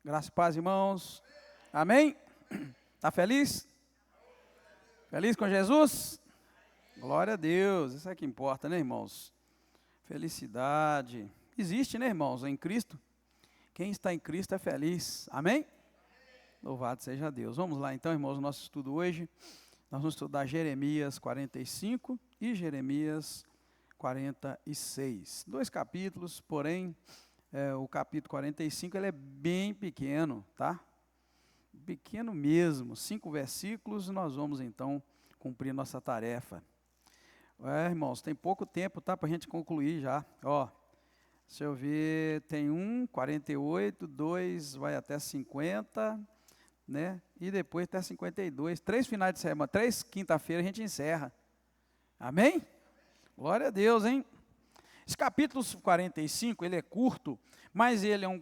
Graça e paz, irmãos. Amém? Está feliz? Feliz com Jesus? Glória a Deus. Isso é que importa, né, irmãos? Felicidade. Existe, né, irmãos? Em Cristo. Quem está em Cristo é feliz. Amém? Louvado seja Deus. Vamos lá, então, irmãos, o nosso estudo hoje. Nós vamos estudar Jeremias 45 e Jeremias 46. 2 capítulos, porém, o capítulo 45 ele é bem pequeno, tá? Pequeno mesmo, 5 versículos, e nós vamos então cumprir nossa tarefa. Irmãos, tem pouco tempo, tá? Para a gente concluir já. Ó, deixa eu ver, tem 48, 2 vai até 50, né? E depois até 52. 3 finais de semana, 3 quinta-feira a gente encerra. Amém? Glória a Deus, hein? Esse capítulo 45, ele é curto, mas ele é um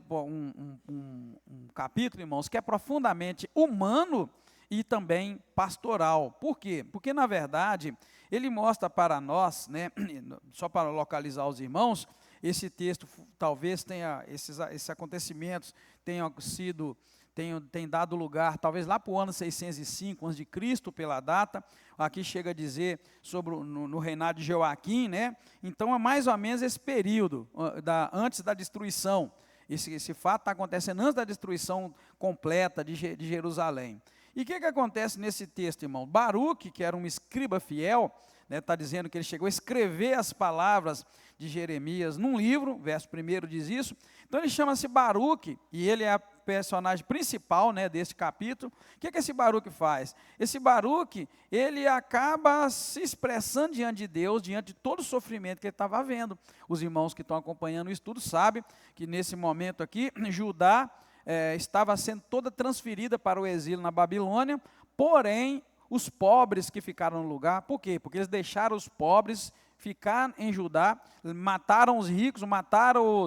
capítulo, irmãos, que é profundamente humano e também pastoral. Por quê? Porque, na verdade, ele mostra para nós, né, só para localizar os irmãos, esse texto talvez tenha, esses acontecimentos tenham sido... Tem dado lugar, talvez lá para o ano 605 a.C., pela data, aqui chega a dizer sobre no reinado de Joaquim, né? Então é mais ou menos esse período, antes da destruição. Esse fato está acontecendo antes da destruição completa de Jerusalém. E o que acontece nesse texto, irmão? Baruque, que era um escriba fiel, está dizendo que ele chegou a escrever as palavras de Jeremias num livro, verso 1 diz isso. Então ele chama-se Baruque, e ele é a personagem principal, né, deste capítulo. O que esse Baruque faz? Esse Baruque, ele acaba se expressando diante de Deus, diante de todo o sofrimento que ele estava vendo. Os irmãos que estão acompanhando o estudo sabem que nesse momento aqui, Judá estava sendo toda transferida para o exílio na Babilônia, porém, os pobres que ficaram no lugar, por quê? Porque eles deixaram os pobres ficar em Judá, mataram os ricos, mataram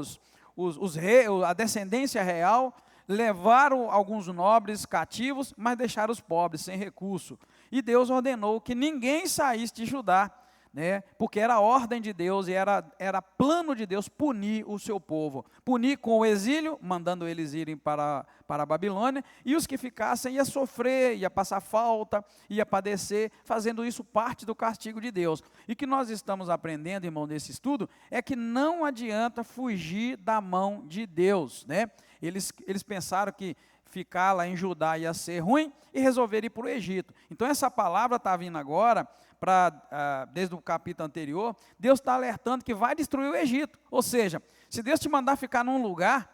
os reis, a descendência real, levaram alguns nobres cativos, mas deixaram os pobres sem recurso. E Deus ordenou que ninguém saísse de Judá, né? Porque era a ordem de Deus e era plano de Deus punir o seu povo. Punir com o exílio, mandando eles irem para a Babilônia, e os que ficassem ia sofrer, ia passar falta, ia padecer, fazendo isso parte do castigo de Deus. E o que nós estamos aprendendo, irmão, nesse estudo, é que não adianta fugir da mão de Deus, né? Eles pensaram que ficar lá em Judá ia ser ruim e resolveram ir para o Egito. Então essa palavra está vindo agora, desde o capítulo anterior, Deus está alertando que vai destruir o Egito. Ou seja, se Deus te mandar ficar num lugar,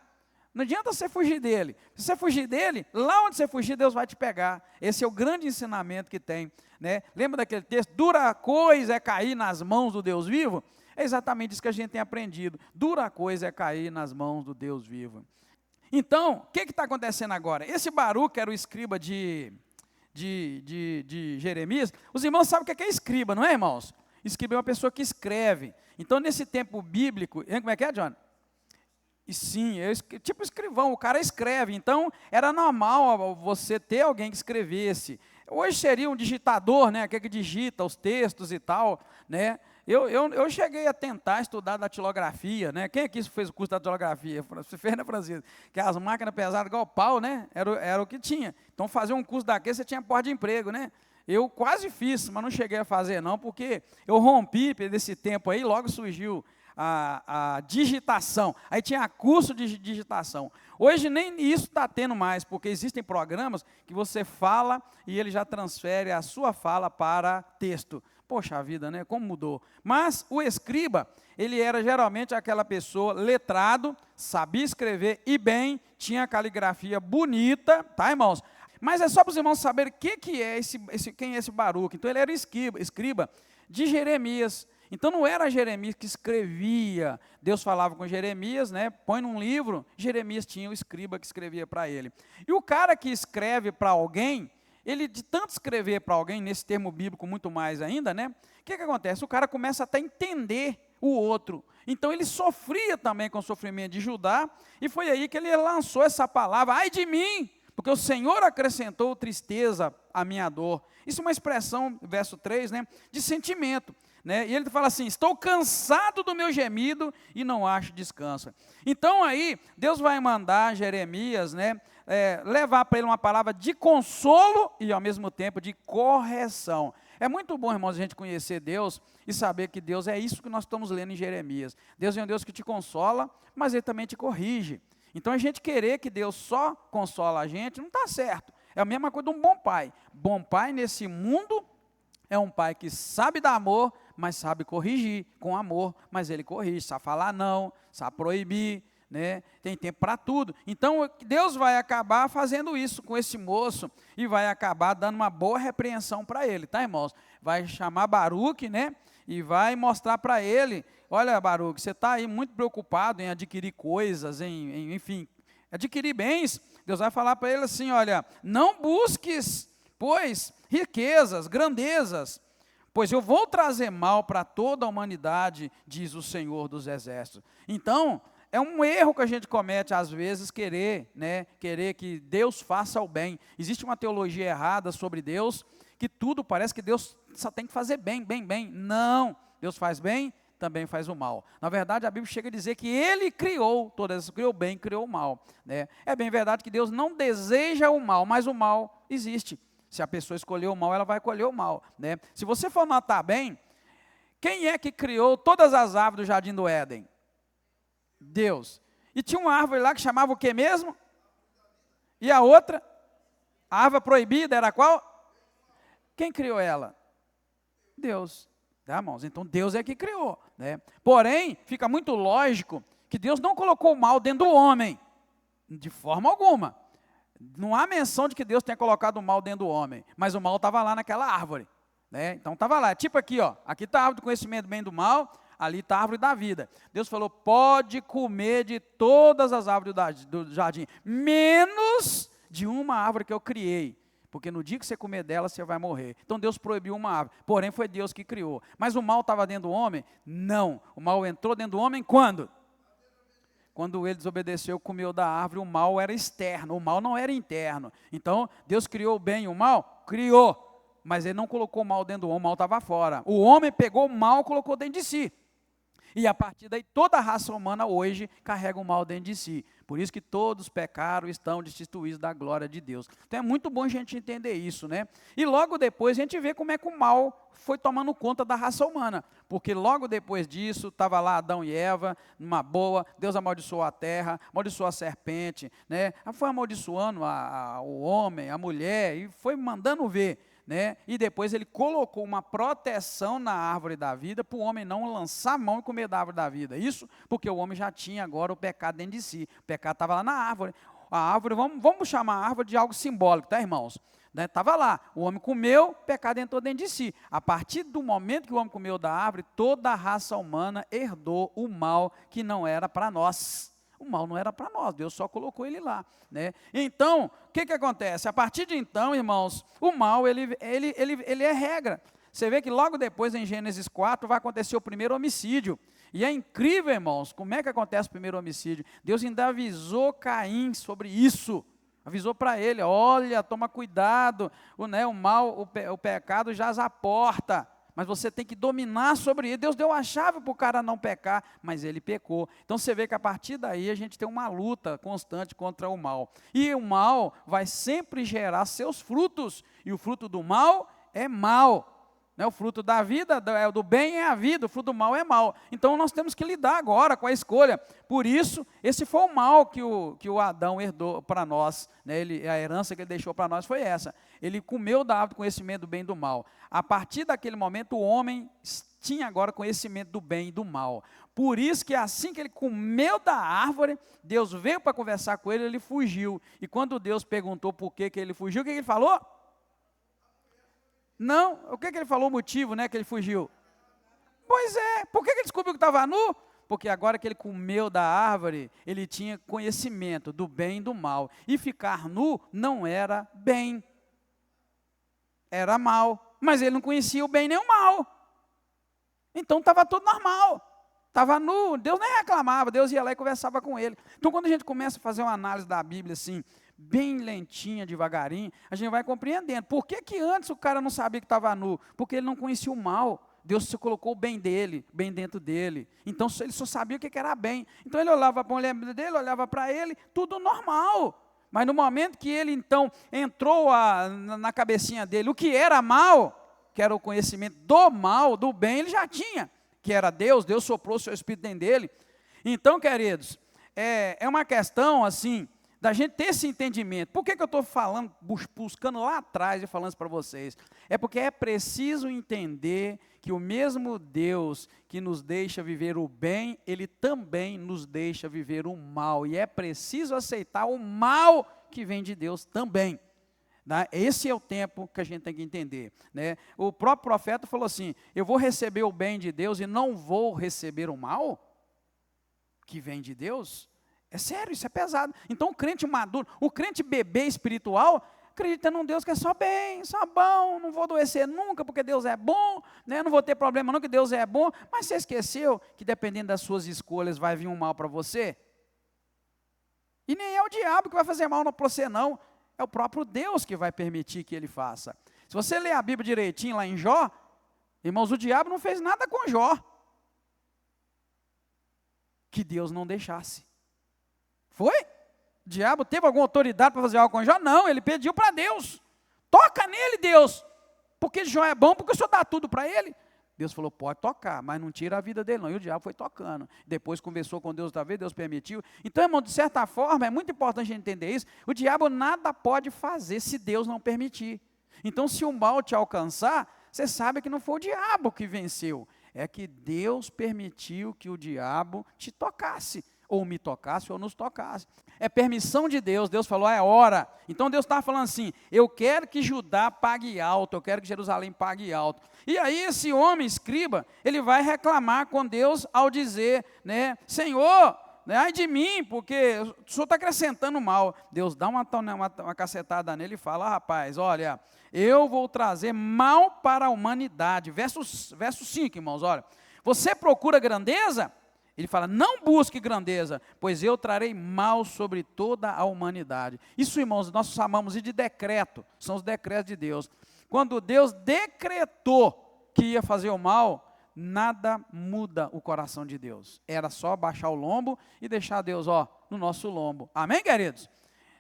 não adianta você fugir dele. Se você fugir dele, lá onde você fugir, Deus vai te pegar. Esse é o grande ensinamento que tem, né? Lembra daquele texto? Dura coisa é cair nas mãos do Deus vivo? É exatamente isso que a gente tem aprendido. Dura coisa é cair nas mãos do Deus vivo. Então, o que está acontecendo agora? Esse Baruque era o escriba de Jeremias. Os irmãos sabem o que é escriba, não é, irmãos? Escriba é uma pessoa que escreve. Então, nesse tempo bíblico, como é que é, John? E sim, tipo escrivão, o cara escreve. Então, era normal você ter alguém que escrevesse. Hoje seria um digitador, né? Aquele que digita os textos e tal, né? Eu cheguei a tentar estudar datilografia, né? Quem aqui fez o curso de datilografia? Você fez, né, Francisco? Que as máquinas pesadas igual pau, né? Era o que tinha. Então, fazer um curso daquele, você tinha porta de emprego, né? Eu quase fiz, mas não cheguei a fazer não, porque eu rompi desse tempo aí, logo surgiu a digitação. Aí tinha curso de digitação. Hoje nem isso está tendo mais, porque existem programas que você fala e ele já transfere a sua fala para texto. Poxa vida, né? Como mudou. Mas o escriba, ele era geralmente aquela pessoa letrado, sabia escrever e bem, tinha caligrafia bonita, tá, irmãos? Mas é só para os irmãos saberem quem é esse Baruque. Então ele era escriba de Jeremias. Então não era Jeremias que escrevia, Deus falava com Jeremias, né? Põe num livro, Jeremias tinha o escriba que escrevia para ele. E o cara que escreve para alguém, ele de tanto escrever para alguém, nesse termo bíblico muito mais ainda, né? O que acontece? O cara começa até a entender o outro. Então ele sofria também com o sofrimento de Judá, e foi aí que ele lançou essa palavra, ai de mim, porque o Senhor acrescentou tristeza à minha dor. Isso é uma expressão, verso 3, né, de sentimento. né? E ele fala assim: estou cansado do meu gemido e não acho descanso. Então aí, Deus vai mandar Jeremias, né, levar para ele uma palavra de consolo e ao mesmo tempo de correção. É muito bom, irmãos, a gente conhecer Deus e saber que Deus é isso que nós estamos lendo em Jeremias. Deus é um Deus que te consola, mas Ele também te corrige. Então a gente querer que Deus só consola a gente, não está certo. É a mesma coisa de um bom pai. Bom pai nesse mundo é um pai que sabe dar amor, mas sabe corrigir com amor, mas ele corrige, sabe falar não, sabe proibir, né? Tem tempo para tudo. Então Deus vai acabar fazendo isso com esse moço e vai acabar dando uma boa repreensão para ele, tá, irmãos? Vai chamar Baruque, né? E vai mostrar para ele: olha, Baruque, você está aí muito preocupado em adquirir coisas, enfim, adquirir bens. Deus vai falar para ele assim: olha, não busques, pois, riquezas, grandezas, pois eu vou trazer mal para toda a humanidade, diz o Senhor dos Exércitos. Então, é um erro que a gente comete às vezes, querer que Deus faça o bem. Existe uma teologia errada sobre Deus, que tudo parece que Deus só tem que fazer bem, bem, bem. Não, Deus faz bem, também faz o mal. Na verdade, a Bíblia chega a dizer que Ele criou todas essas, criou o bem, criou o mal, né? É bem verdade que Deus não deseja o mal, mas o mal existe. Se a pessoa escolher o mal, ela vai colher o mal, né? Se você for notar bem, quem é que criou todas as árvores do Jardim do Éden? Deus. E tinha uma árvore lá que chamava o que mesmo? E a outra? A árvore proibida era qual? Quem criou ela? Deus. Tá, irmãos? Então Deus é que criou, né? Porém, fica muito lógico que Deus não colocou o mal dentro do homem, de forma alguma. Não há menção de que Deus tenha colocado o mal dentro do homem, mas o mal estava lá naquela árvore, né? Então estava lá, tipo aqui, ó, aqui está a árvore do conhecimento do bem e do mal, ali está a árvore da vida. Deus falou: pode comer de todas as árvores do jardim, menos de uma árvore que eu criei, porque no dia que você comer dela, você vai morrer. Então Deus proibiu uma árvore, porém foi Deus que criou. Mas o mal estava dentro do homem? Não, o mal entrou dentro do homem quando? Quando ele desobedeceu, comeu da árvore, o mal era externo, o mal não era interno. Então, Deus criou o bem e o mal? Criou, mas Ele não colocou o mal dentro do homem, o mal estava fora. O homem pegou o mal e colocou dentro de si. E a partir daí, toda a raça humana hoje carrega o mal dentro de si. Por isso que todos pecaram e estão destituídos da glória de Deus. Então é muito bom a gente entender isso, né? E logo depois a gente vê como é que o mal foi tomando conta da raça humana. Porque logo depois disso, estava lá Adão e Eva, numa boa, Deus amaldiçoou a terra, amaldiçoou a serpente, né? Foi amaldiçoando o homem, a mulher, e foi mandando ver, né? E depois ele colocou uma proteção na árvore da vida, para o homem não lançar a mão e comer da árvore da vida. Isso porque o homem já tinha agora o pecado dentro de si. O pecado estava lá na árvore. A árvore, vamos chamar a árvore de algo simbólico, tá, irmãos? Estava lá, o homem comeu, o pecado entrou dentro de si. A partir do momento que o homem comeu da árvore, toda a raça humana herdou o mal que não era para nós. O mal não era para nós, Deus só colocou ele lá, né? Então, o que acontece? A partir de então, irmãos, o mal, ele é regra. Você vê que logo depois, em Gênesis 4, vai acontecer o primeiro homicídio. E é incrível, irmãos, como é que acontece o primeiro homicídio? Deus ainda avisou Caim sobre isso. Avisou para ele: olha, toma cuidado, o mal, o pecado jaz à porta. Mas você tem que dominar sobre ele. Deus deu a chave para o cara não pecar, mas ele pecou. Então você vê que a partir daí a gente tem uma luta constante contra o mal. E o mal vai sempre gerar seus frutos. E o fruto do mal é mal. Né? O fruto da vida, do bem é a vida, o fruto do mal é mal. Então nós temos que lidar agora com a escolha. Por isso, esse foi o mal que o Adão herdou para nós, né? A herança que ele deixou para nós foi essa. Ele comeu da árvore do conhecimento do bem e do mal. A partir daquele momento, o homem tinha agora conhecimento do bem e do mal. Por isso que assim que ele comeu da árvore, Deus veio para conversar com ele, ele fugiu. E quando Deus perguntou por que ele fugiu, o que ele falou? Não, o que ele falou o motivo, né, que ele fugiu? Pois é, por que ele descobriu que estava nu? Porque agora que ele comeu da árvore, ele tinha conhecimento do bem e do mal. E ficar nu não era bem, era mal. Mas ele não conhecia o bem nem o mal. Então estava tudo normal. Estava nu, Deus nem reclamava, Deus ia lá e conversava com ele. Então quando a gente começa a fazer uma análise da Bíblia assim, bem lentinha, devagarinho, a gente vai compreendendo. Por que antes o cara não sabia que estava nu? Porque ele não conhecia o mal. Deus se colocou o bem dele, bem dentro dele. Então ele só sabia o que era bem. Então ele olhava para a mulher dele, olhava para ele, tudo normal. Mas no momento que ele então entrou na cabecinha dele, o que era mal, que era o conhecimento do mal, do bem, ele já tinha, que era Deus, Deus soprou o seu espírito dentro dele. Então, queridos, é uma questão assim, da gente ter esse entendimento. Por que eu estou falando, buscando lá atrás e falando isso para vocês? É porque é preciso entender que o mesmo Deus que nos deixa viver o bem, Ele também nos deixa viver o mal. E é preciso aceitar o mal que vem de Deus também. Né? Esse é o tempo que a gente tem que entender. Né? O próprio profeta falou assim, eu vou receber o bem de Deus e não vou receber o mal que vem de Deus? É sério, isso é pesado. Então o crente maduro, o crente bebê espiritual, acredita num Deus que é só bem, só bom, não vou adoecer nunca, porque Deus é bom, né? Não vou ter problema nunca, que Deus é bom. Mas você esqueceu que dependendo das suas escolhas vai vir um mal para você? E nem é o diabo que vai fazer mal para você não, é o próprio Deus que vai permitir que ele faça. Se você ler a Bíblia direitinho lá em Jó, irmãos, o diabo não fez nada com Jó que Deus não deixasse. Foi? O diabo teve alguma autoridade para fazer algo com Jó? Não, ele pediu para Deus. Toca nele, Deus. Porque Jó é bom, porque o Senhor dá tudo para ele. Deus falou, pode tocar, mas não tira a vida dele não. E o diabo foi tocando. Depois conversou com Deus outra vez, Deus permitiu. Então, irmão, de certa forma, é muito importante a gente entender isso. O diabo nada pode fazer se Deus não permitir. Então, se o mal te alcançar, você sabe que não foi o diabo que venceu. É que Deus permitiu que o diabo te tocasse. Ou me tocasse, ou nos tocasse. É permissão de Deus, Deus falou, é hora. Então Deus estava falando assim, eu quero que Judá pague alto, eu quero que Jerusalém pague alto. E aí esse homem, escriba, ele vai reclamar com Deus ao dizer, né, Senhor, né, ai de mim, porque o Senhor está acrescentando mal. Deus dá uma cacetada nele e fala, rapaz, olha, eu vou trazer mal para a humanidade. Verso 5, irmãos, olha, você procura grandeza? Ele fala, não busque grandeza, pois eu trarei mal sobre toda a humanidade. Isso, irmãos, nós chamamos de decreto, são os decretos de Deus. Quando Deus decretou que ia fazer o mal, nada muda o coração de Deus. Era só baixar o lombo e deixar Deus, no nosso lombo. Amém, queridos?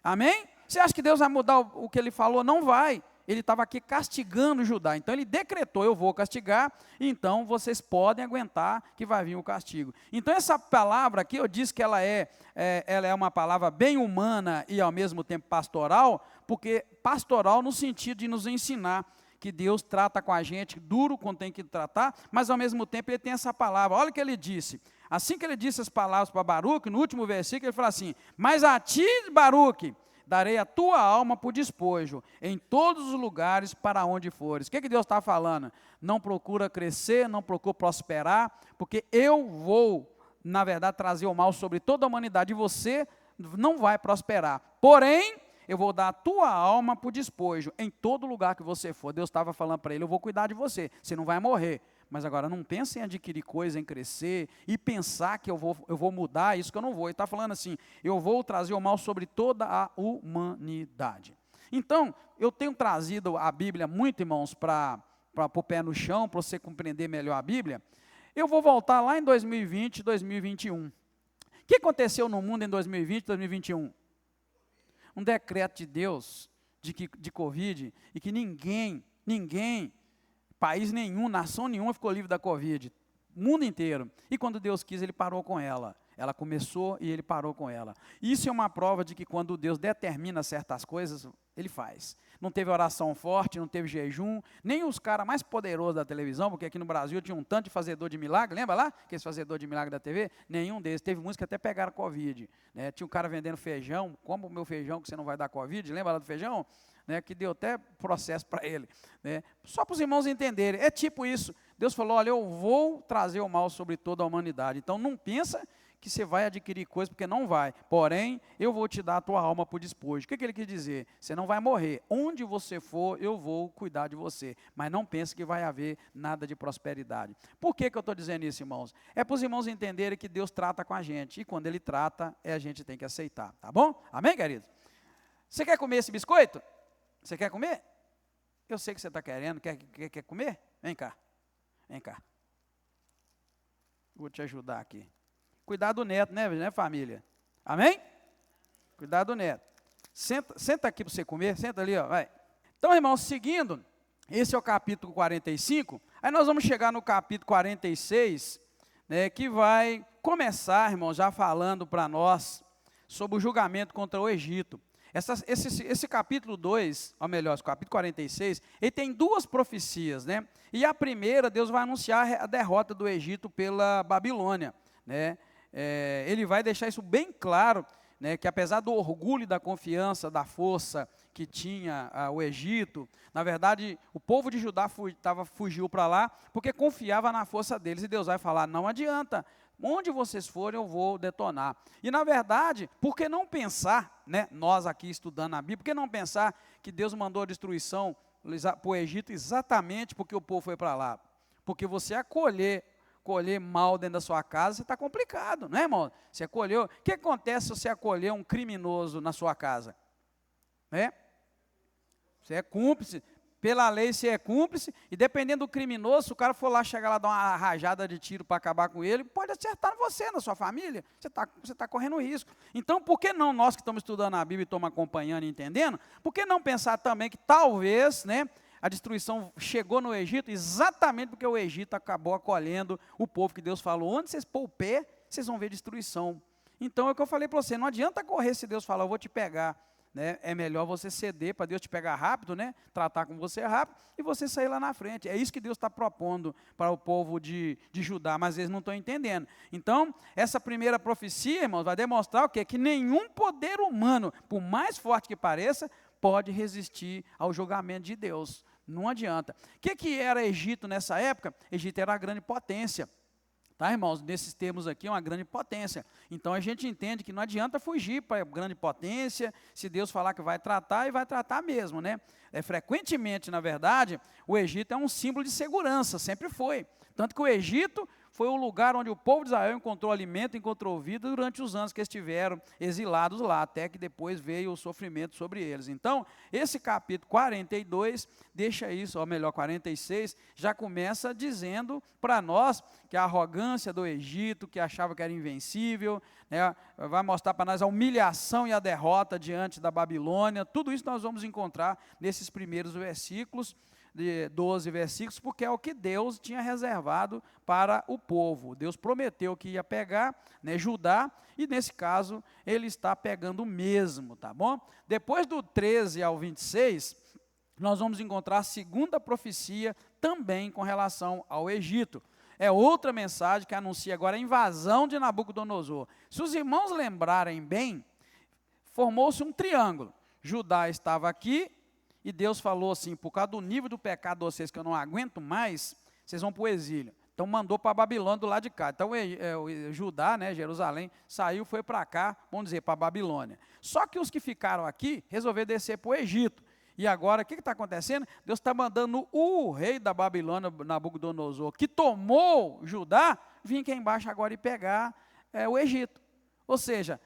Amém? Você acha que Deus vai mudar o que Ele falou? Não vai. Ele estava aqui castigando Judá, então ele decretou, eu vou castigar, então vocês podem aguentar que vai vir o castigo. Então essa palavra aqui, eu disse que ela é uma palavra bem humana e ao mesmo tempo pastoral, porque pastoral no sentido de nos ensinar que Deus trata com a gente duro quando tem que tratar, mas ao mesmo tempo ele tem essa palavra, olha o que ele disse, assim que ele disse as palavras para Baruque, no último versículo ele fala assim, mas a ti, Baruque, darei a tua alma por despojo, em todos os lugares para onde fores. O que Deus está falando? Não procura crescer, não procura prosperar, porque eu vou, na verdade, trazer o mal sobre toda a humanidade, e você não vai prosperar. Porém, eu vou dar a tua alma por despojo, em todo lugar que você for. Deus estava falando para ele, eu vou cuidar de você, você não vai morrer. Mas agora não pense em adquirir coisa, em crescer, e pensar que eu vou mudar, isso que eu não vou. Ele está falando assim, eu vou trazer o mal sobre toda a humanidade. Então, eu tenho trazido a Bíblia muito, irmãos, para pôr o pé no chão, para você compreender melhor a Bíblia. Eu vou voltar lá em 2020, 2021. O que aconteceu no mundo em 2020, 2021? Um decreto de Deus, de Covid, e que ninguém, país nenhum, nação nenhuma ficou livre da Covid, mundo inteiro. E quando Deus quis, Ele parou com ela. Ela começou e Ele parou com ela. Isso é uma prova de que quando Deus determina certas coisas, Ele faz. Não teve oração forte, não teve jejum, nem os caras mais poderosos da televisão, porque aqui no Brasil tinha um tanto de fazedor de milagre, lembra lá? Aqueles fazedor de milagre da TV? Nenhum deles. Teve muitos que até pegaram Covid. Né? Tinha um cara vendendo feijão, como o meu feijão que você não vai dar Covid, lembra lá do feijão? Né, que deu até processo para ele, né, só para os irmãos entenderem, é tipo isso, Deus falou, olha, eu vou trazer o mal sobre toda a humanidade, então não pensa que você vai adquirir coisa, porque não vai, porém, eu vou te dar a tua alma por despojo. O que ele quis dizer? Você não vai morrer, onde você for, eu vou cuidar de você, mas não pense que vai haver nada de prosperidade. Por que eu estou dizendo isso, irmãos? É para os irmãos entenderem que Deus trata com a gente, e quando Ele trata, a gente tem que aceitar, tá bom? Amém, querido? Você quer comer esse biscoito? Você quer comer? Eu sei que você está querendo, quer comer? Vem cá. Vem cá. Vou te ajudar aqui. Cuidar do neto, né, família? Amém? Cuidar do neto. Senta aqui para você comer, senta ali, ó, vai. Então, irmãos, seguindo, esse é o capítulo 45, aí nós vamos chegar no capítulo 46, né, que vai começar, irmãos, já falando para nós sobre o julgamento contra o Egito. Esse capítulo 2, ou melhor, esse capítulo 46, ele tem duas profecias, né? E a primeira, Deus vai anunciar a derrota do Egito pela Babilônia, né? Ele vai deixar isso bem claro, né, que apesar do orgulho, da confiança, da força que tinha o Egito, na verdade, o povo de Judá fugiu para lá, porque confiava na força deles, e Deus vai falar, não adianta, onde vocês forem eu vou detonar. E na verdade, por que não pensar, né, nós aqui estudando a Bíblia, por que não pensar que Deus mandou a destruição para o Egito exatamente porque o povo foi para lá? Porque você colher mal dentro da sua casa, você está complicado, não é, irmão? Você acolheu, o que acontece se você acolher um criminoso na sua casa? Você é cúmplice, pela lei você é cúmplice, e dependendo do criminoso, se o cara for lá, chegar lá, dar uma rajada de tiro para acabar com ele, pode acertar você, na sua família, você tá correndo risco. Então, por que não, nós que estamos estudando a Bíblia e estamos acompanhando e entendendo, por que não pensar também que talvez, né, a destruição chegou no Egito exatamente porque o Egito acabou acolhendo o povo que Deus falou, onde vocês pôr o pé, vocês vão ver destruição. Então, é o que eu falei para você, não adianta correr se Deus falar, eu vou te pegar, né? É melhor você ceder para Deus te pegar rápido, né? Tratar com você rápido, e você sair lá na frente. É isso que Deus está propondo para o povo de Judá, mas eles não estão entendendo. Então, essa primeira profecia, irmãos, vai demonstrar o quê? Que nenhum poder humano, por mais forte que pareça, pode resistir ao julgamento de Deus. Não adianta. O que era Egito nessa época? Egito era a grande potência. Tá, irmãos? Nesses termos aqui, é uma grande potência. Então, a gente entende que não adianta fugir para a grande potência, se Deus falar que vai tratar, e vai tratar mesmo, né? Frequentemente, na verdade, o Egito é um símbolo de segurança, sempre foi. Tanto que o Egito foi o lugar onde o povo de Israel encontrou alimento, encontrou vida durante os anos que estiveram exilados lá, até que depois veio o sofrimento sobre eles. Então, esse capítulo 42 deixa isso, ou melhor, 46, já começa dizendo para nós que a arrogância do Egito, que achava que era invencível, né, vai mostrar para nós a humilhação e a derrota diante da Babilônia. Tudo isso nós vamos encontrar nesses primeiros versículos, de 12 versículos, porque é o que Deus tinha reservado para o povo. Deus prometeu que ia pegar, né, Judá, e nesse caso ele está pegando mesmo, tá bom? Depois do 13 ao 26, nós vamos encontrar a segunda profecia também com relação ao Egito. É outra mensagem que anuncia agora a invasão de Nabucodonosor. Se os irmãos lembrarem bem, formou-se um triângulo. Judá estava aqui, e Deus falou assim, por causa do nível do pecado de vocês, que eu não aguento mais, vocês vão para o exílio. Então mandou para a Babilônia do lado de cá. Então Judá, né, Jerusalém, saiu, foi para cá, vamos dizer, para a Babilônia. Só que os que ficaram aqui, resolveram descer para o Egito. E agora, o que está acontecendo? Deus está mandando o rei da Babilônia, Nabucodonosor, que tomou Judá, vir aqui embaixo agora e pegar o Egito. Ou seja,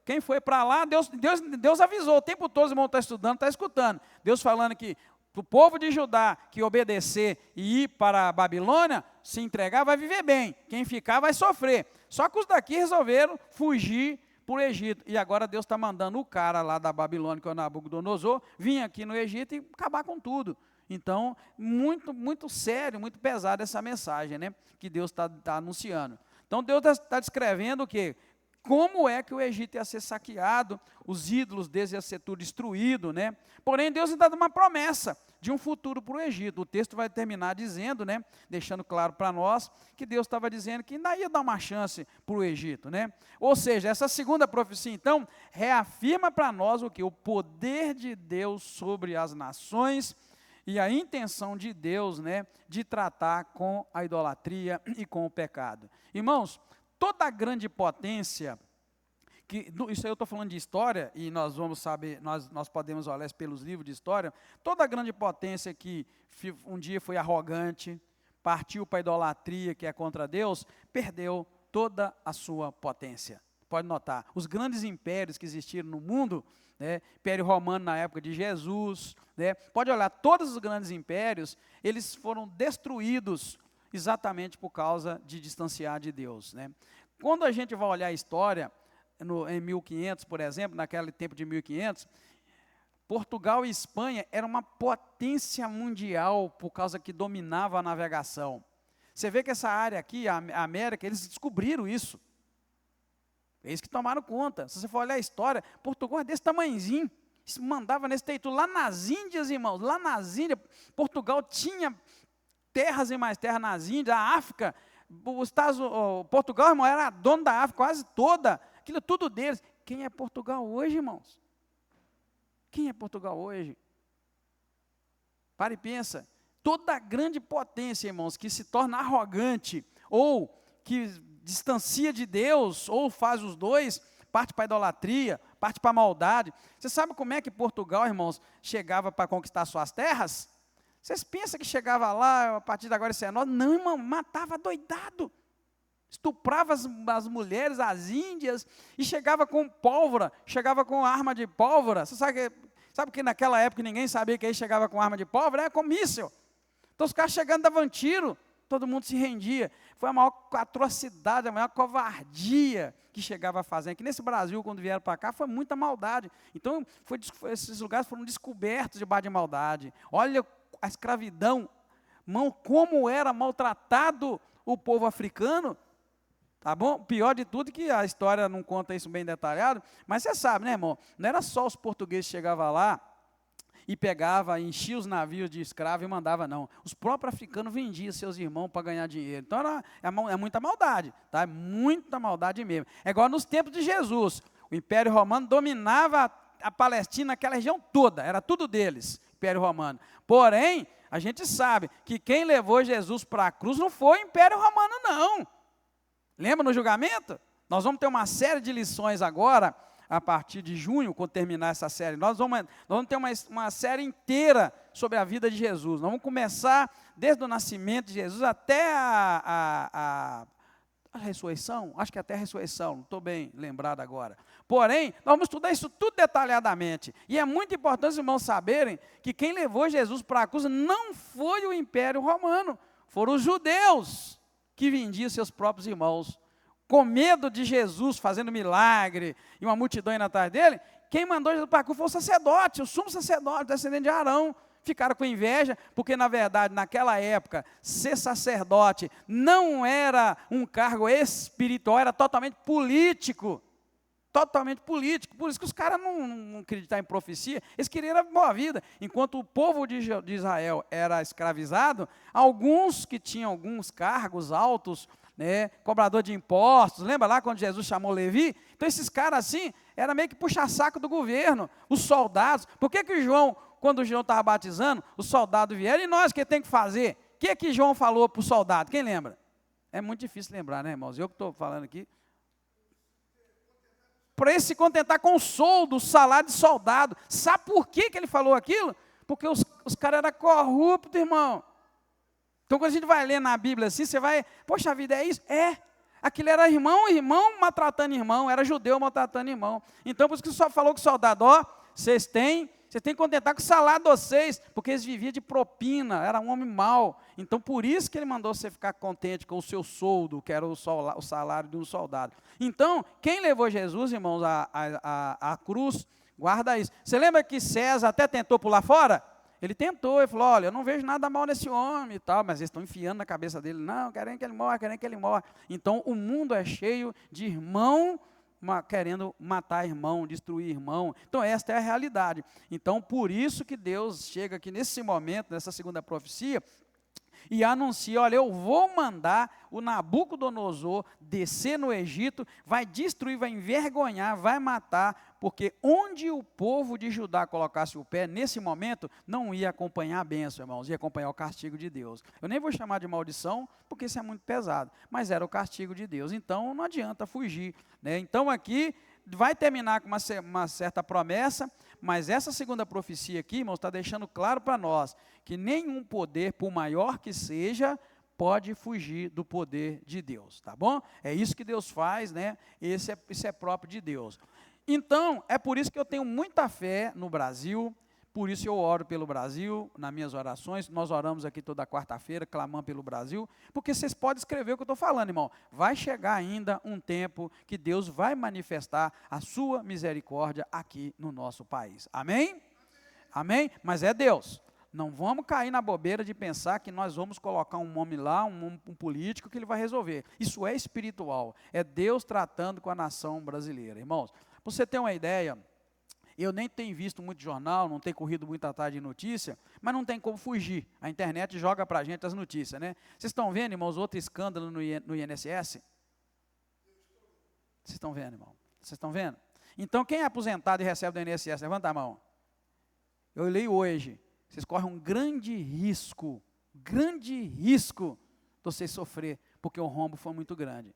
quem foi para lá, Deus avisou, o tempo todo os irmãos estão estudando, está escutando. Deus falando que o povo de Judá que obedecer e ir para a Babilônia, se entregar, vai viver bem. Quem ficar vai sofrer. Só que os daqui resolveram fugir para o Egito. E agora Deus está mandando o cara lá da Babilônia, que é o Nabucodonosor, vir aqui no Egito e acabar com tudo. Então, muito, muito sério, muito pesada essa mensagem, né, que Deus está anunciando. Então, Deus está descrevendo o quê? Como é que o Egito ia ser saqueado, os ídolos deles iam ser tudo destruído, né? Porém, Deus ainda dá uma promessa de um futuro para o Egito. O texto vai terminar dizendo, né, deixando claro para nós, que Deus estava dizendo que ainda ia dar uma chance para o Egito, né? Ou seja, essa segunda profecia, então, reafirma para nós o que? O poder de Deus sobre as nações e a intenção de Deus, né, de tratar com a idolatria e com o pecado. Irmãos, toda grande potência, isso aí eu estou falando de história, e nós vamos saber, nós podemos olhar pelos livros de história, toda grande potência que um dia foi arrogante, partiu para a idolatria, que é contra Deus, perdeu toda a sua potência. pode notar, os grandes impérios que existiram no mundo, né, Império Romano na época de Jesus, né, pode olhar, todos os grandes impérios, eles foram destruídos exatamente por causa de distanciar de Deus, né. Quando a gente vai olhar a história, em 1500, por exemplo, naquele tempo de 1500, Portugal e Espanha eram uma potência mundial por causa que dominava a navegação. Você vê que essa área aqui, a América, eles descobriram isso. Eles que tomaram conta. Se você for olhar a história, Portugal é desse tamanhozinho. Se mandava nesse território. Lá nas Índias, irmãos, lá nas Índias, Portugal tinha terras e mais terras nas Índias. A África, Portugal, irmão, era dono da África quase toda. Aquilo tudo deles. Quem é Portugal hoje, irmãos? Quem é Portugal hoje? Para e pensa. Toda grande potência, irmãos, que se torna arrogante, ou que distancia de Deus, ou faz os dois, parte para a idolatria, parte para a maldade. Você sabe como é que Portugal, irmãos, chegava para conquistar suas terras? Vocês pensam que chegava lá, a partir de agora isso é nosso? Não, irmão, matava doidado. Estuprava as mulheres, as índias, e chegava com pólvora, chegava com arma de pólvora. Você sabe que naquela época ninguém sabia que aí chegava com arma de pólvora? É com míssil. Então os caras chegando davam tiro, todo mundo se rendia. Foi a maior atrocidade, a maior covardia que chegava a fazer. Aqui nesse Brasil, quando vieram para cá, foi muita maldade. Então, esses lugares foram descobertos debaixo de maldade. Olha a escravidão, como era maltratado o povo africano. Tá bom? Pior de tudo que a história não conta isso bem detalhado, mas você sabe, né, irmão? Não era só os portugueses que chegavam lá e pegava, enchia os navios de escravo e mandava, não. Os próprios africanos vendiam seus irmãos para ganhar dinheiro. Então, é muita maldade, tá? É muita maldade mesmo. É igual nos tempos de Jesus. O Império Romano dominava a Palestina, aquela região toda, era tudo deles, Império Romano. Porém, a gente sabe que quem levou Jesus para a cruz não foi o Império Romano, não. Lembra no julgamento? Nós vamos ter uma série de lições agora, a partir de junho, quando terminar essa série. Nós vamos ter uma série inteira sobre a vida de Jesus. Nós vamos começar desde o nascimento de Jesus até a ressurreição. Acho que até a ressurreição, não estou bem lembrado agora. Porém, nós vamos estudar isso tudo detalhadamente. E é muito importante os irmãos saberem que quem levou Jesus para a cruz não foi o Império Romano, foram os judeus que vendiam seus próprios irmãos. Com medo de Jesus fazendo milagre, e uma multidão indo atrás dele, quem mandou Jesus para a cruz foi o sacerdote, o sumo sacerdote, descendente de Arão. Ficaram com inveja, porque na verdade, naquela época, ser sacerdote não era um cargo espiritual, era totalmente político. Totalmente político. Por isso que os caras não acreditavam em profecia, eles queriam a boa vida. Enquanto o povo de Israel era escravizado, alguns que tinham alguns cargos altos, né, cobrador de impostos, lembra lá quando Jesus chamou Levi? Então esses caras assim, era meio que puxa-saco do governo, os soldados. Por que João, quando João estava batizando, os soldados vieram, e nós, o que tem que fazer? O que João falou para o soldado? Quem lembra? É muito difícil lembrar, né, irmãos? Eu que estou falando aqui. Para ele se contentar com o soldo, o salário de soldado. Sabe por que ele falou aquilo? Porque os caras eram corruptos, irmão. Então, quando a gente vai ler na Bíblia assim, você vai, poxa vida, é isso? É. Aquilo era irmão maltratando irmão, era judeu maltratando irmão. Então, por isso que só falou com o soldado, ó, vocês têm que contentar com o salário de vocês, porque eles viviam de propina, era um homem mau. Então, por isso que ele mandou você ficar contente com o seu soldo, que era o salário de um soldado. Então, quem levou Jesus, irmãos, à cruz, guarda isso. Você lembra que César até tentou pular fora? Ele tentou, ele falou, olha, eu não vejo nada mal nesse homem e tal, mas eles estão enfiando na cabeça dele, não, querem que ele morra, querem que ele morra. Então, o mundo é cheio de irmão querendo matar irmão, destruir irmão. Então, esta é a realidade. Então, por isso que Deus chega aqui nesse momento, nessa segunda profecia, e anuncia, olha, eu vou mandar o Nabucodonosor descer no Egito, vai destruir, vai envergonhar, vai matar, porque onde o povo de Judá colocasse o pé, nesse momento, não ia acompanhar a bênção, irmãos, ia acompanhar o castigo de Deus. Eu nem vou chamar de maldição, porque isso é muito pesado, mas era o castigo de Deus, então não adianta fugir, né? Então aqui, vai terminar com uma certa promessa, mas essa segunda profecia aqui, irmãos, está deixando claro para nós, que nenhum poder, por maior que seja, pode fugir do poder de Deus, tá bom? É isso que Deus faz, né? Isso é próprio de Deus. Então, é por isso que eu tenho muita fé no Brasil, por isso eu oro pelo Brasil, nas minhas orações, nós oramos aqui toda quarta-feira, clamando pelo Brasil, porque vocês podem escrever o que eu estou falando, irmão. Vai chegar ainda um tempo que Deus vai manifestar a sua misericórdia aqui no nosso país. Amém? Amém? Mas é Deus. Não vamos cair na bobeira de pensar que nós vamos colocar um homem lá, um político, que ele vai resolver. Isso é espiritual. É Deus tratando com a nação brasileira. Irmãos, para você ter uma ideia, eu nem tenho visto muito jornal, não tenho corrido muito atrás de notícia, mas não tem como fugir. A internet joga para a gente as notícias, né? Vocês estão vendo, irmãos, outro escândalo no INSS? Vocês estão vendo, irmão? Vocês estão vendo? Então, quem é aposentado e recebe do INSS, levanta a mão. Eu leio hoje. Vocês correm um grande risco de vocês sofrer, porque o rombo foi muito grande.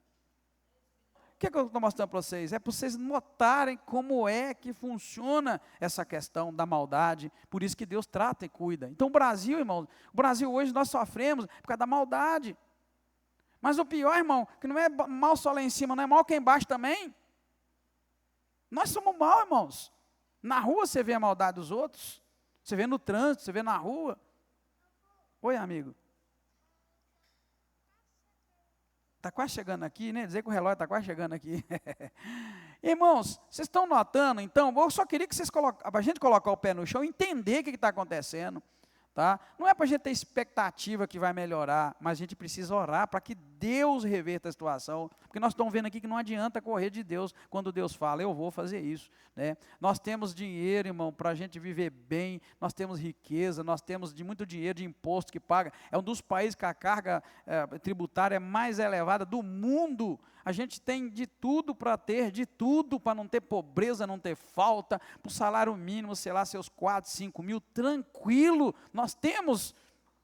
O que eu estou mostrando para vocês? É para vocês notarem como é que funciona essa questão da maldade, por isso que Deus trata e cuida. Então o Brasil, irmão, o Brasil hoje nós sofremos por causa da maldade. Mas o pior, irmão, que não é mal só lá em cima, não é mal aqui embaixo também. Nós somos mal, irmãos. Na rua você vê a maldade dos outros. Você vê no trânsito, você vê na rua. Oi, amigo. Está quase chegando aqui, né? Dizer que o relógio está quase chegando aqui. Irmãos, vocês estão notando, então, eu só queria que vocês para a gente colocar o pé no chão, entender o que está acontecendo. Tá? Não é para a gente ter expectativa que vai melhorar, mas a gente precisa orar para que Deus reverta a situação, porque nós estamos vendo aqui que não adianta correr de Deus, quando Deus fala, eu vou fazer isso, né? Nós temos dinheiro, irmão, para a gente viver bem, nós temos riqueza, nós temos muito dinheiro de imposto que paga, é um dos países que a carga tributária é mais elevada do mundo. A gente tem de tudo para ter, de tudo para não ter pobreza, não ter falta, para o salário mínimo, sei lá, seus 4, 5 mil, tranquilo, nós temos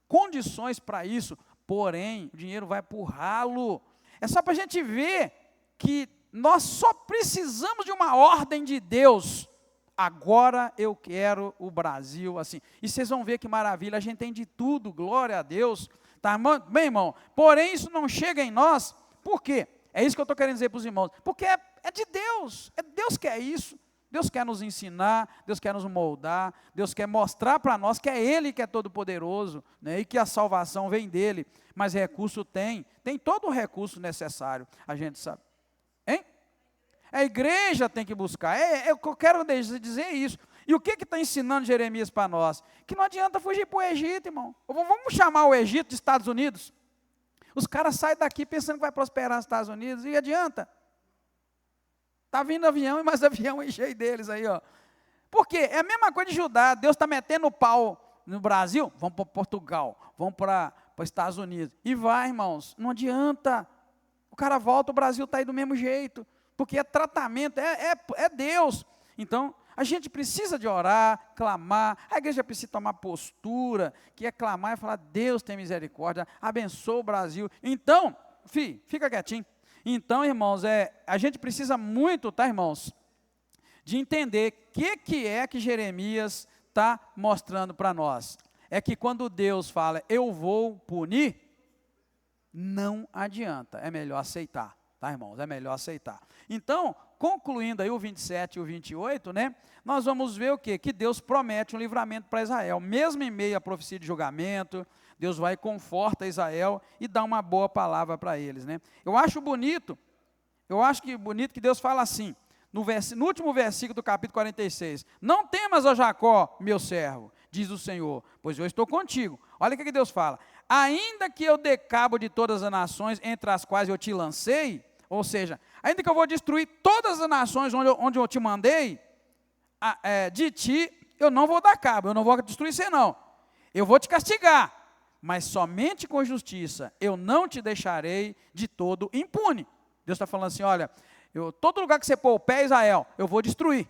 condições para isso, porém, o dinheiro vai para o ralo. É só para a gente ver que nós só precisamos de uma ordem de Deus. Agora eu quero o Brasil assim. E vocês vão ver que maravilha, a gente tem de tudo, glória a Deus. Tá bem, irmão? Porém, isso não chega em nós, por quê? É isso que eu estou querendo dizer para os irmãos, porque é de Deus, Deus quer isso, Deus quer nos ensinar, Deus quer nos moldar, Deus quer mostrar para nós que é Ele que é todo poderoso, né, e que a salvação vem dEle, mas recurso tem todo o recurso necessário, a gente sabe, hein? A igreja tem que buscar, eu quero dizer isso. E o que está ensinando Jeremias para nós? Que não adianta fugir para o Egito, irmão. Vamos chamar o Egito de Estados Unidos? Os caras saem daqui pensando que vai prosperar nos Estados Unidos, e adianta. Está vindo avião e mais avião cheio deles aí, ó. Por quê? É a mesma coisa de Judá, Deus está metendo o pau no Brasil, vamos para Portugal, vamos para os Estados Unidos. E vai, irmãos, não adianta. O cara volta, o Brasil está aí do mesmo jeito, porque é tratamento, é Deus. Então, a gente precisa de orar, clamar, a igreja precisa tomar postura, que é clamar e falar, Deus tem misericórdia, abençoa o Brasil. Então, fica quietinho. Então, irmãos, a gente precisa muito, tá, irmãos, de entender o que é que Jeremias está mostrando para nós. É que quando Deus fala, eu vou punir, não adianta, é melhor aceitar, tá, irmãos? É melhor aceitar. Então, concluindo aí o 27 e o 28, né, nós vamos ver o quê? Que Deus promete um livramento para Israel, mesmo em meio à profecia de julgamento, Deus vai e conforta Israel e dá uma boa palavra para eles, né. Eu acho bonito que Deus fala assim, no último versículo do capítulo 46, não temas, ó Jacó, meu servo, diz o Senhor, pois eu estou contigo. Olha o que Deus fala, ainda que eu dê cabo de todas as nações entre as quais eu te lancei, ou seja, ainda que eu vou destruir todas as nações onde eu te mandei, de ti eu não vou dar cabo, eu não vou destruir você não, eu vou te castigar, mas somente com justiça, eu não te deixarei de todo impune. Deus está falando assim, olha, todo lugar que você pôr o pé, Israel, eu vou destruir.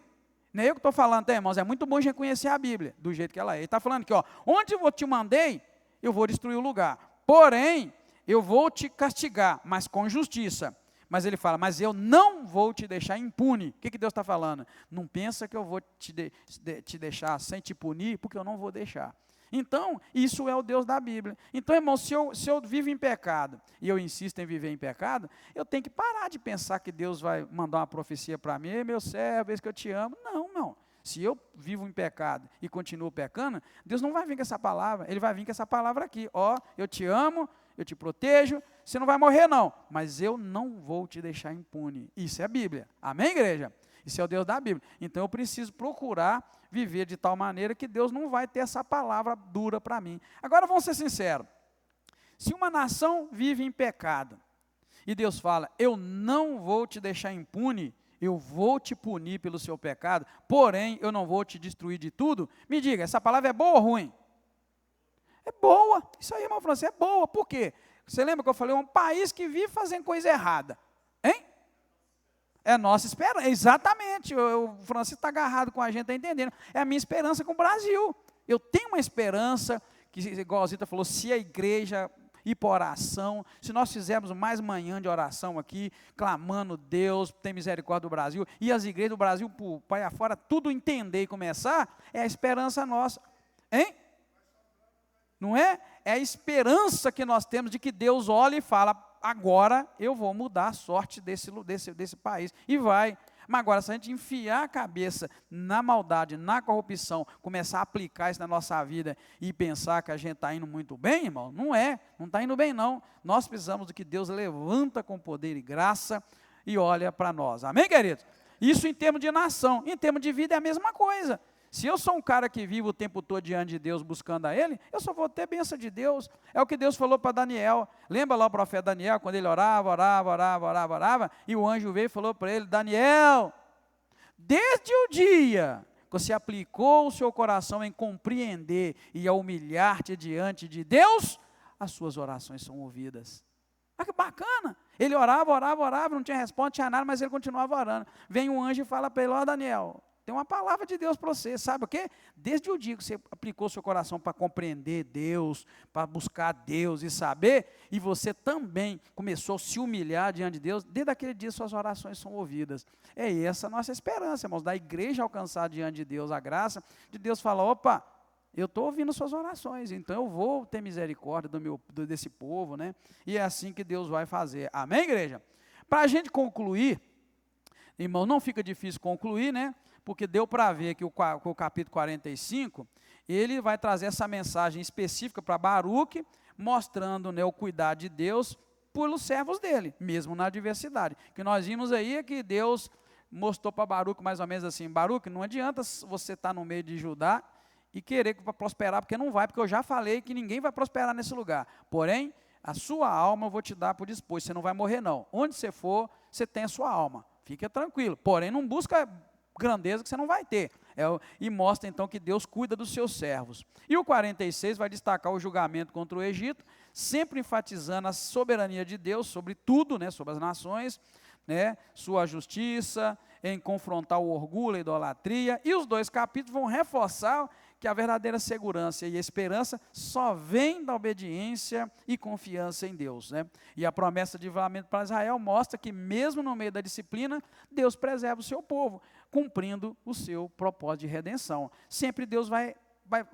Não é eu que estou falando, tá, irmãos? É muito bom a gente conhecer a Bíblia, do jeito que ela é. Ele está falando que, ó, onde eu te mandei, eu vou destruir o lugar. Porém, eu vou te castigar, mas com justiça. Mas ele fala, mas eu não vou te deixar impune. O que Deus está falando? Não pensa que eu vou te deixar sem te punir, porque eu não vou deixar. Então, isso é o Deus da Bíblia. Então, irmão, se eu vivo em pecado, e eu insisto em viver em pecado, eu tenho que parar de pensar que Deus vai mandar uma profecia para mim, meu servo, eis que eu te amo. Não, não. Se eu vivo em pecado e continuo pecando, Deus não vai vir com essa palavra, Ele vai vir com essa palavra aqui, ó, eu te amo, eu te protejo, você não vai morrer não, mas eu não vou te deixar impune. Isso é a Bíblia, amém, igreja? Isso é o Deus da Bíblia. Então eu preciso procurar viver de tal maneira que Deus não vai ter essa palavra dura para mim. Agora vamos ser sinceros, se uma nação vive em pecado, e Deus fala, eu não vou te deixar impune, eu vou te punir pelo seu pecado, porém eu não vou te destruir de tudo, me diga, essa palavra é boa ou ruim? É boa, isso aí, irmão Francisco, é boa, por quê? Você lembra que eu falei, um país que vive fazendo coisa errada, hein? É nossa esperança, exatamente, o Francisco está agarrado com a gente, está entendendo, é a minha esperança com o Brasil, eu tenho uma esperança, que igual a Zita falou, se a igreja ir para oração, se nós fizermos mais manhã de oração aqui, clamando Deus, tem misericórdia do Brasil, e as igrejas do Brasil, por pai afora, tudo entender e começar, é a esperança nossa, hein? Não é? É a esperança que nós temos de que Deus olha e fala, agora eu vou mudar a sorte desse país, e vai. Mas agora, se a gente enfiar a cabeça na maldade, na corrupção, começar a aplicar isso na nossa vida e pensar que a gente está indo muito bem, irmão, não está indo bem não. Nós precisamos de que Deus levanta com poder e graça e olha para nós. Amém, queridos? Isso em termos de nação, em termos de vida é a mesma coisa. Se eu sou um cara que vive o tempo todo diante de Deus buscando a Ele, eu só vou ter bênção de Deus. É o que Deus falou para Daniel. Lembra lá o profeta Daniel, quando ele orava, e o anjo veio e falou para ele, Daniel, desde o dia que você aplicou o seu coração em compreender e a humilhar-te diante de Deus, as suas orações são ouvidas. Ah, que bacana! Ele orava, não tinha resposta, não tinha nada, mas ele continuava orando. Vem um anjo e fala para ele, ó Daniel, tem uma palavra de Deus para você, sabe o quê? Desde o dia que você aplicou seu coração para compreender Deus, para buscar Deus e saber, e você também começou a se humilhar diante de Deus, desde aquele dia suas orações são ouvidas. É essa a nossa esperança, irmãos, da igreja alcançar diante de Deus a graça, de Deus falar, opa, eu estou ouvindo suas orações, então eu vou ter misericórdia desse povo, né? E é assim que Deus vai fazer. Amém, igreja? Para a gente concluir, irmão, não fica difícil concluir, né? Porque deu para ver que o capítulo 45, ele vai trazer essa mensagem específica para Baruque, mostrando, né, o cuidado de Deus pelos servos dele, mesmo na adversidade. O que nós vimos aí é que Deus mostrou para Baruque mais ou menos assim, Baruque, não adianta você estar no meio de Judá e querer prosperar, porque não vai, porque eu já falei que ninguém vai prosperar nesse lugar. Porém, a sua alma eu vou te dar por dispor, você não vai morrer não. Onde você for, você tem a sua alma, fica tranquilo. Porém, não busca grandeza que você não vai ter. E mostra então que Deus cuida dos seus servos. E o 46 vai destacar o julgamento contra o Egito, sempre enfatizando a soberania de Deus sobre tudo, né, sobre as nações, né, sua justiça, em confrontar o orgulho, a idolatria, e os 2 capítulos vão reforçar que a verdadeira segurança e a esperança só vem da obediência e confiança em Deus, né? E a promessa de livramento para Israel mostra que mesmo no meio da disciplina, Deus preserva o seu povo, cumprindo o seu propósito de redenção. Sempre Deus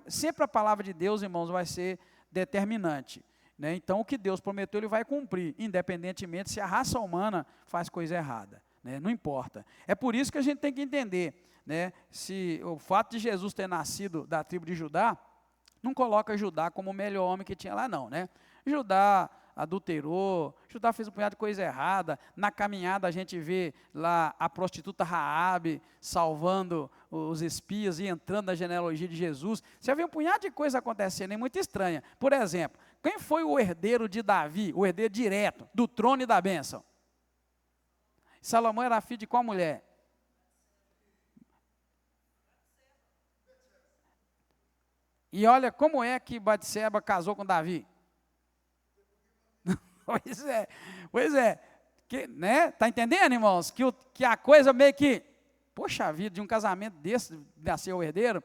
sempre a palavra de Deus, irmãos, vai ser determinante, né? Então o que Deus prometeu, Ele vai cumprir, independentemente se a raça humana faz coisa errada, né? Não importa. É por isso que a gente tem que entender, né, se o fato de Jesus ter nascido da tribo de Judá, não coloca Judá como o melhor homem que tinha lá não, né? Judá adulterou, Judá fez um punhado de coisa errada, na caminhada a gente vê lá a prostituta Raabe salvando os espias e entrando na genealogia de Jesus, você vê um punhado de coisa acontecendo, é muito estranha. Por exemplo, quem foi o herdeiro de Davi, o herdeiro direto do trono e da bênção? Salomão era filho de qual mulher? E olha como é que Batseba casou com Davi. Pois é, que, né? Tá entendendo, irmãos? Que a coisa meio que, poxa vida, de um casamento desse, nasceu o herdeiro,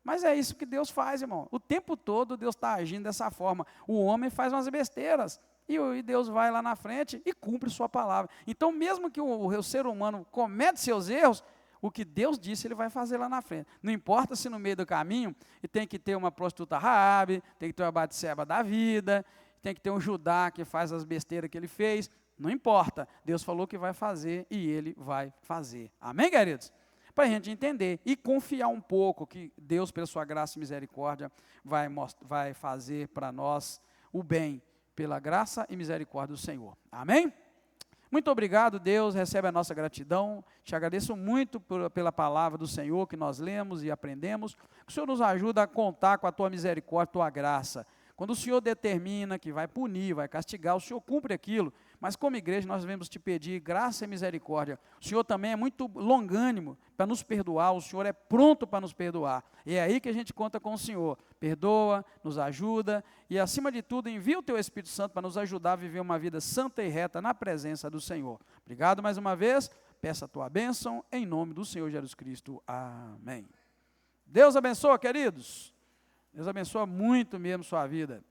mas é isso que Deus faz, irmão. O tempo todo Deus está agindo dessa forma. O homem faz umas besteiras, e Deus vai lá na frente e cumpre sua palavra. Então, mesmo que o ser humano cometa seus erros, o que Deus disse, Ele vai fazer lá na frente. Não importa se no meio do caminho e tem que ter uma prostituta Raabe, tem que ter uma Batseba da vida, tem que ter um Judá que faz as besteiras que ele fez. Não importa. Deus falou que vai fazer e Ele vai fazer. Amém, queridos? Para a gente entender e confiar um pouco que Deus, pela sua graça e misericórdia, vai fazer para nós o bem, pela graça e misericórdia do Senhor. Amém? Muito obrigado, Deus, recebe a nossa gratidão. Te agradeço muito pela palavra do Senhor que nós lemos e aprendemos. Que o Senhor nos ajuda a contar com a tua misericórdia, a tua graça. Quando o Senhor determina que vai punir, vai castigar, o Senhor cumpre aquilo. Mas como igreja nós devemos te pedir graça e misericórdia. O Senhor também é muito longânimo para nos perdoar, o Senhor é pronto para nos perdoar. E é aí que a gente conta com o Senhor. Perdoa, nos ajuda e acima de tudo envia o teu Espírito Santo para nos ajudar a viver uma vida santa e reta na presença do Senhor. Obrigado mais uma vez, peço a tua bênção em nome do Senhor Jesus Cristo. Amém. Deus abençoe, queridos. Deus abençoe muito mesmo sua vida.